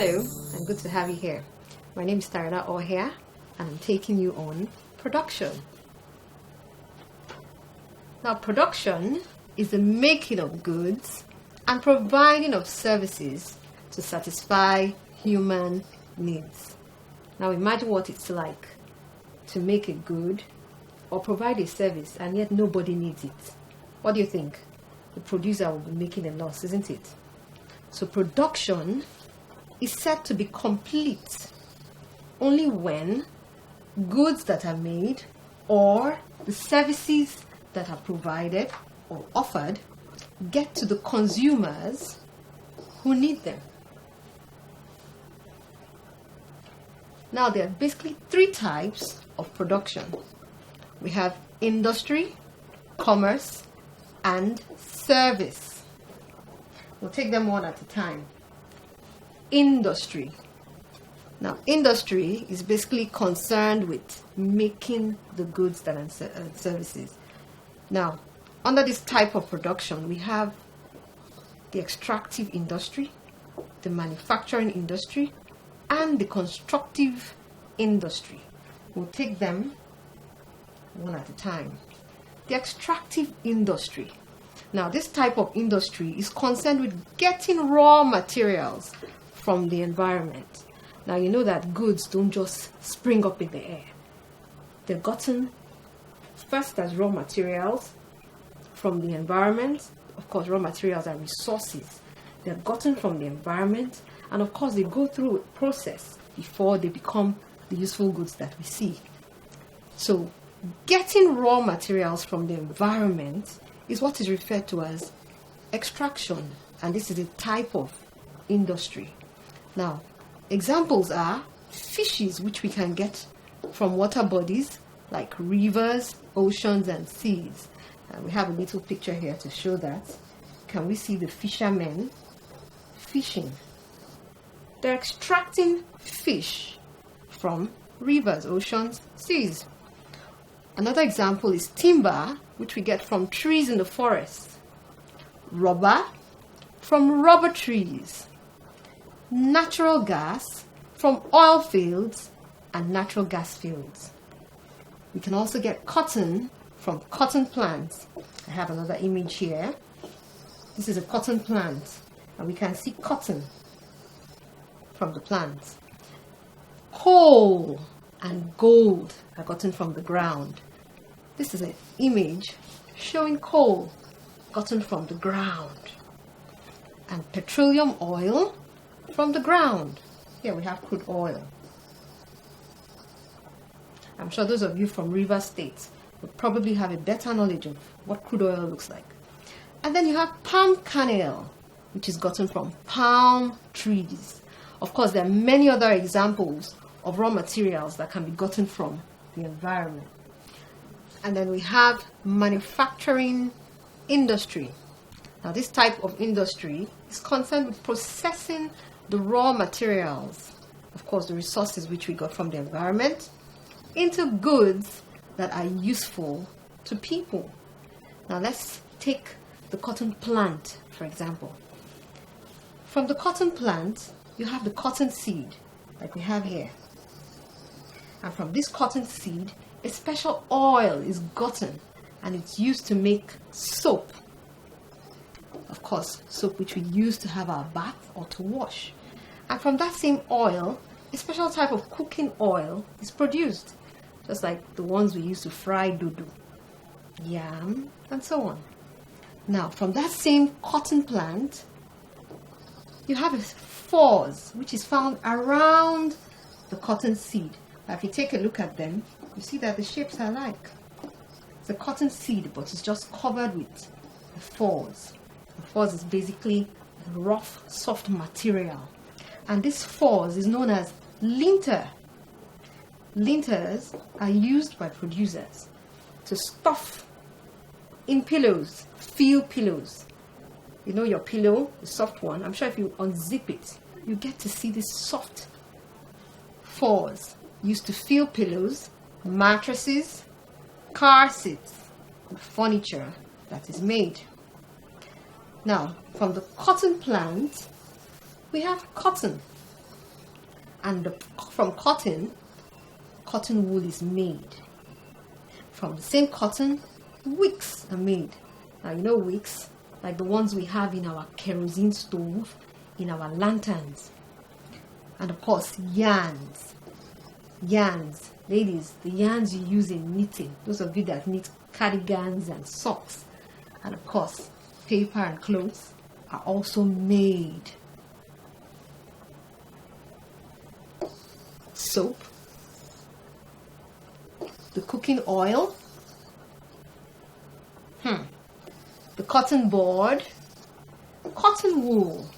Hello, and good to have you here. My name is Tarada Ohia, and I'm taking you on production. Now, production is the making of goods and providing of services to satisfy human needs. Now, imagine what it's like to make a good or provide a service and yet nobody needs it. What do you think? The producer will be making a loss, isn't it? So production is said to be complete only when goods that are made or the services that are provided or offered get to the consumers who need them. Now, there are basically three types of production. We have industry, commerce, and service. We'll take them one at a time. Industry. Now, industry is basically concerned with making the goods and services. Now, under this type of production, we have the extractive industry, the manufacturing industry, and the constructive industry. We'll take them one at a time. The extractive industry. Now, this type of industry is concerned with getting raw materials from the environment. Now, you know that goods don't just spring up in the air. They're gotten first as raw materials from the environment. Of course, raw materials are resources. They're gotten from the environment, and of course, they go through a process before they become the useful goods that we see. So, getting raw materials from the environment is what is referred to as extraction, and this is a type of industry. Now, examples are fishes, which we can get from water bodies like rivers, oceans, and seas. We have a little picture here to show that. Can we see the fishermen fishing? They're extracting fish from rivers, oceans, seas. Another example is timber, which we get from trees in the forest. Rubber from rubber trees. Natural gas from oil fields and natural gas fields. We can also get cotton from cotton plants. I have another image here. This is a cotton plant, and we can see cotton from the plant. Coal and gold are gotten from the ground. This is an image showing coal gotten from the ground. And petroleum oil from the ground. Here we have crude oil. I'm sure those of you from river states would probably have a better knowledge of what crude oil looks like. And then you have palm kernel, which is gotten from palm trees. Of course, there are many other examples of raw materials that can be gotten from the environment. And then we have manufacturing industry. Now, this type of industry is concerned with processing the raw materials, of course, the resources which we got from the environment, into goods that are useful to people. Now, let's take the cotton plant, for example. From the cotton plant, you have the cotton seed, like we have here. And from this cotton seed, a special oil is gotten, and it's used to make soap. Of course, soap which we use to have our bath or to wash. And from that same oil, a special type of cooking oil is produced, just like the ones we use to fry dodo, yam, and so on. Now, from that same cotton plant, you have a fuzz, which is found around the cotton seed. Now, if you take a look at them, you see that the shapes are alike. It's a cotton seed, but it's just covered with a fuzz. The fuzz is basically a rough, soft material. And this fuzz is known as linter. Linters are used by producers to stuff in pillows, field pillows. You know your pillow, the soft one. I'm sure if you unzip it, you get to see this soft fuzz used to fill pillows, mattresses, car seats, and furniture that is made. Now, from the cotton plant, we have cotton. And from cotton wool is made. From the same cotton, wicks are made. Now you know wicks, like the ones we have in our kerosene stove, in our lanterns. And of course, yarns. Yarns. Ladies, the yarns you use in knitting. Those of you that knit cardigans and socks. And of course, paper and clothes are also made. Soap. The cooking oil. The cotton board. Cotton wool.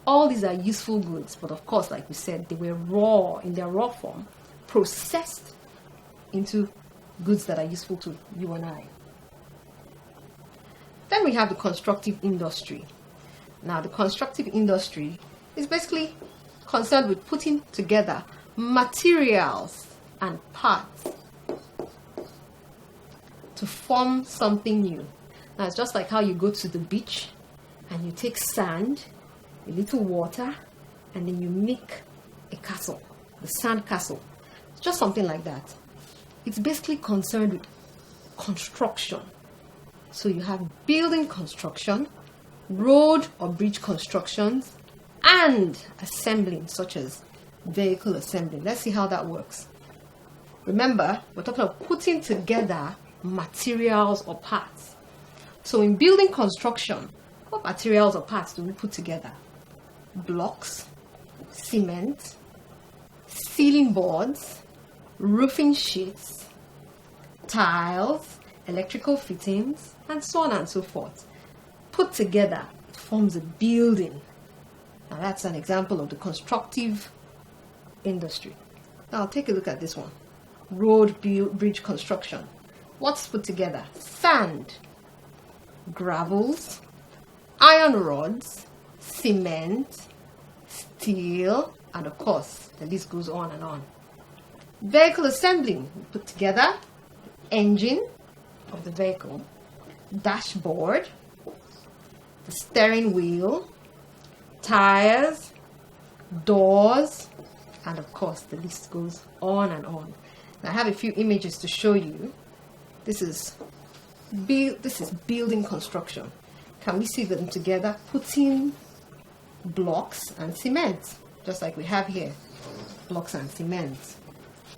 All these are useful goods, but of course, like we said, they were raw, in their raw form, processed into goods that are useful to you and I. Then we have the constructive industry. Now, the constructive industry is basically concerned with putting together materials and parts to form something new. Now, it's just like how you go to the beach and you take sand, a little water, and then you make a castle, the sand castle. It's just something like that. It's basically concerned with construction. So you have building construction, road or bridge constructions, and assembling, such as vehicle assembly. Let's see how that works. Remember, we're talking about putting together materials or parts. So in building construction, what materials or parts do we put together? Blocks, cement, ceiling boards, roofing sheets, tiles, electrical fittings, and so on and so forth. Put together, it forms a building. Now that's an example of the constructive industry. Now take a look at this one. Road bridge construction. What's put together? Sand, gravels, iron rods, cement, steel, and of course, the list goes on and on. Vehicle assembling. We put together the engine of the vehicle, dashboard, the steering wheel, tires, doors, and of course, the list goes on and on. Now, I have a few images to show you. This is building construction. Can we see them together? Putting blocks and cement, just like we have here, blocks and cement.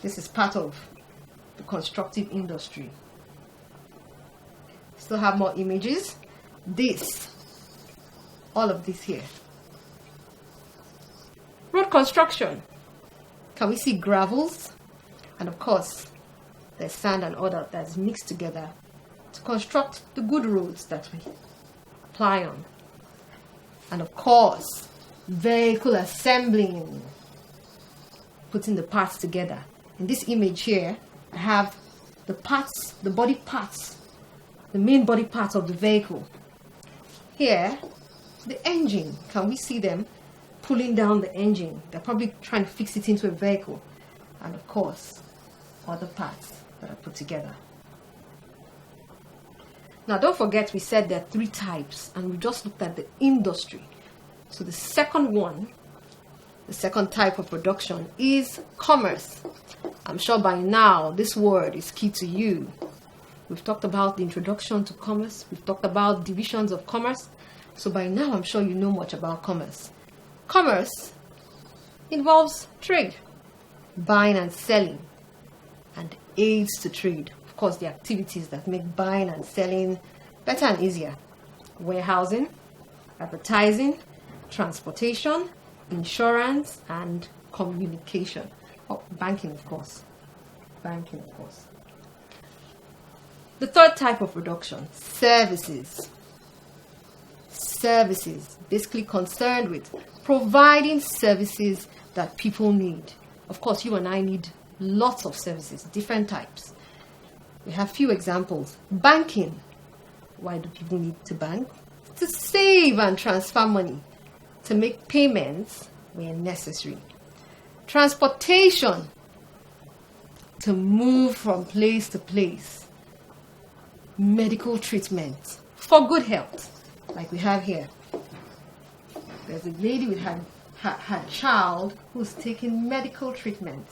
This is part of the constructive industry. Still have more images. All of this here. Road construction. Can we see gravels? And of course, there's sand and other that's mixed together to construct the good roads that we apply on. And of course, vehicle assembling, putting the parts together. In this image here, I have the parts, the body parts, the main body parts of the vehicle. Here, the engine. Can we see them pulling down the engine? They're probably trying to fix it into a vehicle. And of course, other parts that are put together. Now, don't forget we said there are 3 types, and we just looked at the industry. So the second one, the second type of production is commerce. I'm sure by now this word is key to you. We've talked about the introduction to commerce. We've talked about divisions of commerce. So by now I'm sure you know much about commerce. Commerce involves trade, buying and selling, and aids to trade. Of course, the activities that make buying and selling better and easier. Warehousing, advertising, transportation, insurance, and communication. Oh, banking, of course. Banking, of course. The third type of production, services. Services, basically concerned with providing services that people need. Of course, you and I need lots of services, different types. We have few examples. Banking. Why do people need to bank? To save and transfer money, to make payments when necessary. Transportation. To move from place to place. Medical treatment for good health, like we have here. There's a lady with her her child who's taking medical treatment.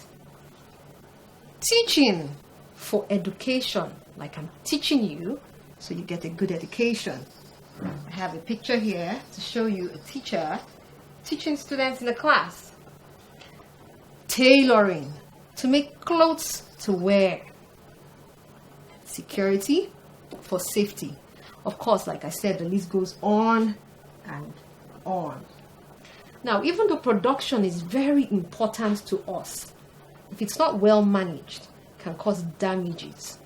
Teaching for education, like I'm teaching you so you get a good education. I have a picture here to show you a teacher teaching students in a class. Tailoring, to make clothes to wear. Security, for safety. Of course, like I said, the list goes on and on. Now, even though production is very important to us, if it's not well managed, it can cause damages.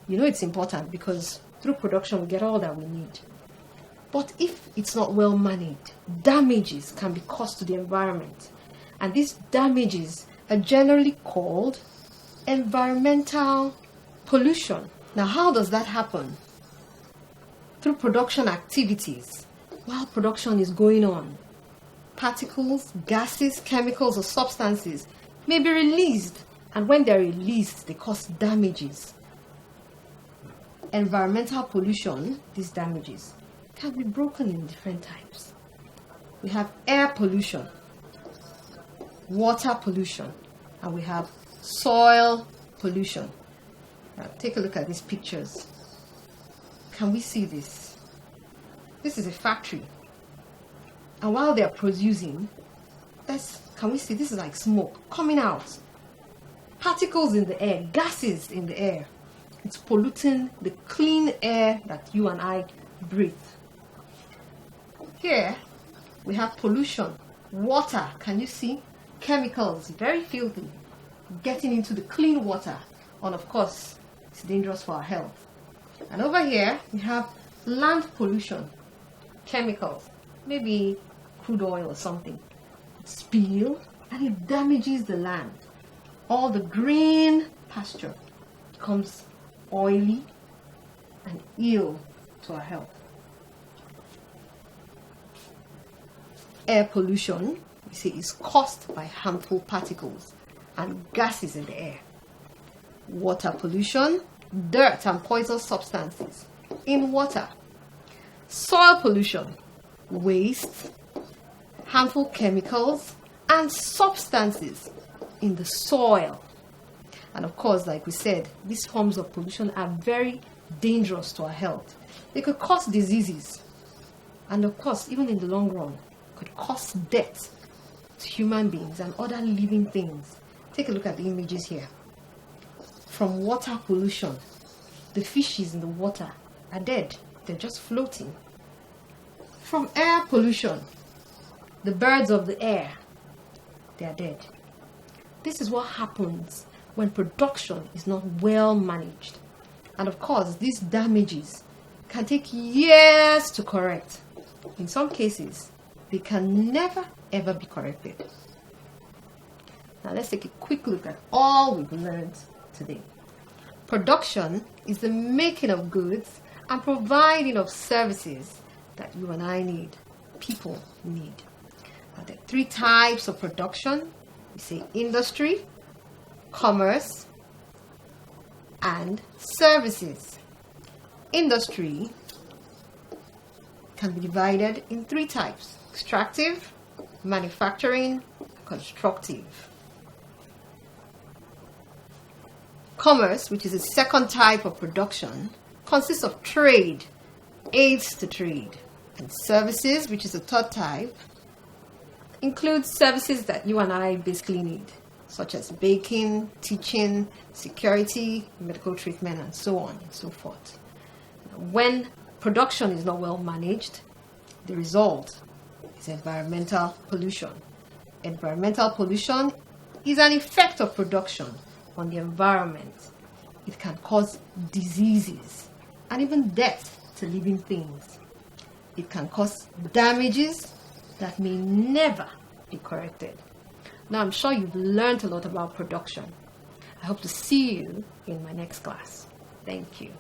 You know it's important because through production we get all that we need. But if it's not well managed, damages can be caused to the environment. And these damages are generally called environmental pollution. Now, how does that happen? Through production activities. While production is going on, particles, gases, chemicals, or substances may be released, and when they're released, they cause damages. Environmental pollution, these damages, can be broken in different types. We have air pollution, water pollution, and we have soil pollution. Now, take a look at these pictures. Can we see this? This is a factory. And while they're producing, can we see this is like smoke coming out? Particles in the air, gases in the air. It's polluting the clean air that you and I breathe. Here we have pollution, water. Can you see? Chemicals, very filthy, getting into the clean water. And of course, it's dangerous for our health. And over here we have land pollution, chemicals, maybe crude oil or something. Spill and it damages the land. All the green pasture becomes oily and ill to our health. Air pollution, we say, is caused by harmful particles and gases in the air. Water pollution, dirt and poisonous substances in water. Soil pollution, waste, harmful chemicals and substances in the soil. And of course, like we said, these forms of pollution are very dangerous to our health. They could cause diseases, and of course, even in the long run, could cause death to human beings and other living things. Take a look at the images here. From water pollution, the fishes in the water are dead. They're just floating. From air pollution, the birds of the air, they are dead. This is what happens when production is not well managed. And of course, these damages can take years to correct. In some cases, they can never ever be corrected. Now let's take a quick look at all we've learned today. Production is the making of goods and providing of services that you and I need, people need. Now, there are three types of production. We say industry, commerce, and services. Industry can be divided in three types: extractive, manufacturing, constructive. Commerce, which is the second type of production, consists of trade, aids to trade. And services, which is the third type, includes services that you and I basically need, such as baking, teaching, security, medical treatment, and so on and so forth. When production is not well managed, the result is environmental pollution. Environmental pollution is an effect of production on the environment. It can cause diseases and even death to living things. It can cause damages that may never be corrected. Now, I'm sure you've learned a lot about production. I hope to see you in my next class. Thank you.